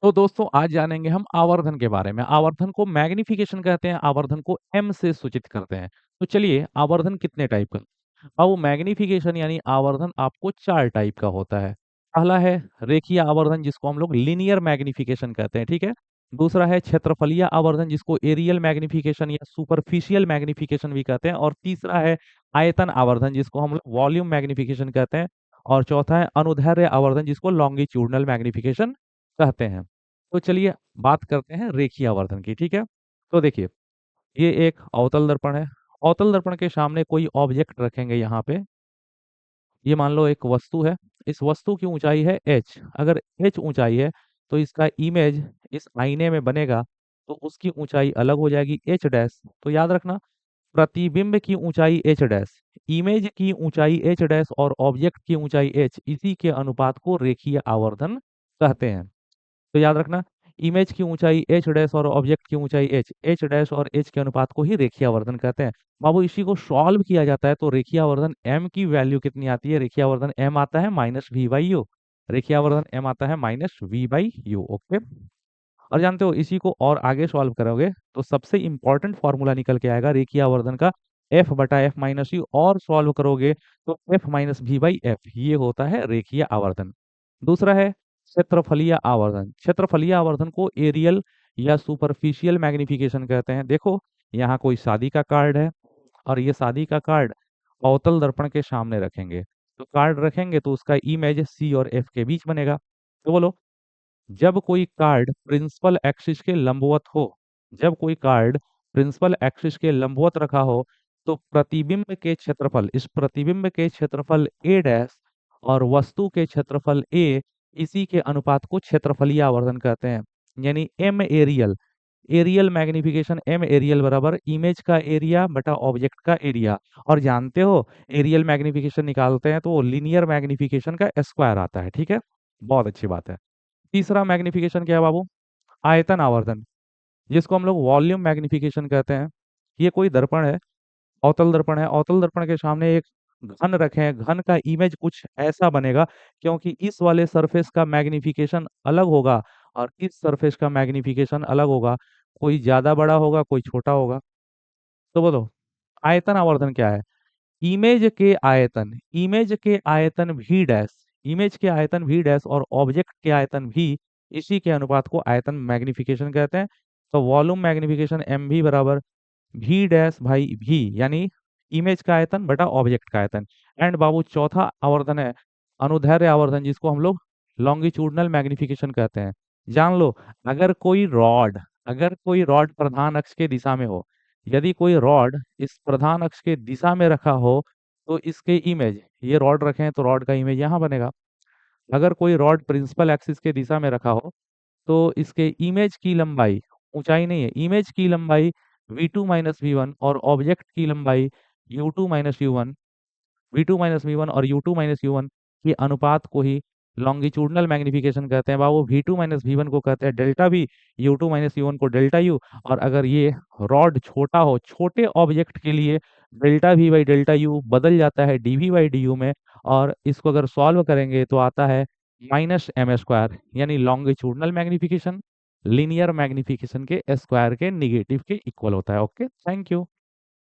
तो दोस्तों आज जानेंगे हम आवर्धन के बारे में। आवर्धन को मैग्नीफिकेशन कहते हैं, आवर्धन को एम से सूचित करते हैं। तो चलिए आवर्धन कितने टाइप का? अब वो मैग्नीफिकेशन यानी आवर्धन आपको 4 टाइप का होता है। पहला है रेखीय आवर्धन जिसको हम लोग लीनियर मैग्नीफिकेशन कहते हैं, ठीक है? दूसरा है क्षेत्रफलीय आवर्धन जिसको एरियल मैग्नीफिकेशन या सुपरफिशियल मैग्नीफिकेशन भी कहते हैं और तीसरा है आयतन आवर्धन जिसको हम लोग वॉल्यूम मैग्नीफिकेशन कहते हैं और चौथा है अनुदैर्ध्य आवर्धन जिसको लॉन्गिट्यूडनल मैग्नीफिकेशन कहते हैं। तो चलिए बात करते हैं रेखीय आवर्धन की, ठीक है? तो देखिए, ये एक अवतल दर्पण है। अवतल दर्पण के सामने कोई ऑब्जेक्ट रखेंगे यहाँ पे। ये मान लो एक वस्तु है। इस वस्तु की ऊंचाई है h। अगर h ऊंचाई है तो इसका इमेज इस आईने में बनेगा तो उसकी ऊंचाई अलग हो जाएगी h डैश। तो याद रखना, प्रतिबिंब की ऊंचाई h डैश, इमेज की ऊंचाई h डैश और ऑब्जेक्ट की ऊंचाई h, इसी के अनुपात को रेखीय आवर्धन कहते हैं। तो याद रखना, इमेज की ऊंचाई एच डैश और ऑब्जेक्ट की ऊंचाई एच, एच डैश और एच के अनुपात को ही रेखीय आवर्धन कहते हैं। बाबू इसी को सॉल्व किया जाता है तो रेखीय आवर्धन एम की वैल्यू कितनी आती है? रेखीय आवर्धन एम आता है -v/u। रेखीय आवर्धन एम आता है -v/u। ओके। और जानते हो इसी को और आगे सॉल्व करोगे तो सबसे इंपॉर्टेंट फॉर्मूला निकल के आएगा रेखीय आवर्धन का, f/f-u, और सॉल्व करोगे तो f-v/f, ये होता है रेखीय आवर्धन। दूसरा है क्षेत्रफलीय आवर्धन। क्षेत्रफलीय आवर्धन को एरियल या सुपरफिशियल मैग्नीफिकेशन कहते हैं। देखो, यहाँ कोई शादी का कार्ड है और ये शादी का कार्ड अवतल दर्पण के सामने रखेंगे। तो कार्ड रखेंगे तो उसका इमेज सी और एफ के बीच बनेगा। तो बोलो, जब कोई कार्ड प्रिंसिपल एक्सिस के लंबवत हो, जब कोई कार्ड प्रिंसिपल एक्सिस के लंबवत रखा हो तो प्रतिबिंब के क्षेत्रफल, इस प्रतिबिंब के क्षेत्रफल ए डैश और वस्तु के क्षेत्रफल ए, इसी के अनुपात को क्षेत्रफलीय आवर्धन कहते हैं। यानी M areal, areal magnification M areal बराबर इमेज का एरिया बटा ऑब्जेक्ट का एरिया। और जानते हो एरियल मैग्निफिकेशन निकालते हैं तो लीनियर मैग्निफिकेशन का स्क्वायर आता है, ठीक है? बहुत अच्छी बात है। तीसरा मैग्निफिकेशन क्या है बाबू? आयतन आवर्धन, जिसको हम लोग वॉल्यूम मैग्निफिकेशन कहते हैं। ये कोई दर्पण है, अवतल दर्पण है। अवतल दर्पण के सामने एक घन रखें, घन का इमेज कुछ ऐसा बनेगा क्योंकि इस वाले सरफेस का मैग्निफिकेशन अलग होगा और इस सरफेस का मैग्निफिकेशन अलग होगा। कोई ज्यादा बड़ा होगा, कोई छोटा होगा। तो बोलो, आयतन आवर्धन क्या है? इमेज के आयतन, इमेज के आयतन भी डैश, इमेज के आयतन भी डैश और ऑब्जेक्ट के आयतन भी, इसी के अनुपात को आयतन मैग्निफिकेशन कहते हैं। तो वॉल्यूम मैग्निफिकेशन एम भी बराबर भी डैश भाई भी, यानी इमेज का आयतन बटा ऑब्जेक्ट का आयतन। एंड बाबू चौथा आवर्धन है अनुदैर्ध्य आवर्धन जिसको हम लोग लॉन्गिट्यूडनल मैग्निफिकेशन कहते हैं। जान लो, अगर कोई रॉड, अगर कोई रॉड प्रधान अक्ष के दिशा में हो, यदि कोई रॉड इस प्रधान अक्ष के दिशा में रखा हो तो इसके इमेज, ये रॉड रखे हैं तो रॉड का इमेज यहाँ बनेगा। अगर कोई रॉड प्रिंसिपल एक्सिस के दिशा में रखा हो तो इसके इमेज की लंबाई, ऊंचाई नहीं है, इमेज की लंबाई v2 - v1 और ऑब्जेक्ट की लंबाई u2 - u1, v2 - v1 और u2 - u1 के अनुपात को ही लॉन्गिट्यूडनल मैग्निफिकेशन कहते हैं। बाबू v2 - v1 को कहते हैं डेल्टा v, u2 - u1 को डेल्टा u। और अगर ये रॉड छोटा हो, छोटे ऑब्जेक्ट के लिए delta v by delta u बदल जाता है dv/du में। और इसको अगर सॉल्व करेंगे तो आता है -m², यानी लॉन्गिट्यूडनल मैग्निफिकेशन लीनियर मैग्निफिकेशन के स्क्वायर के निगेटिव के इक्वल होता है। Okay, thank you.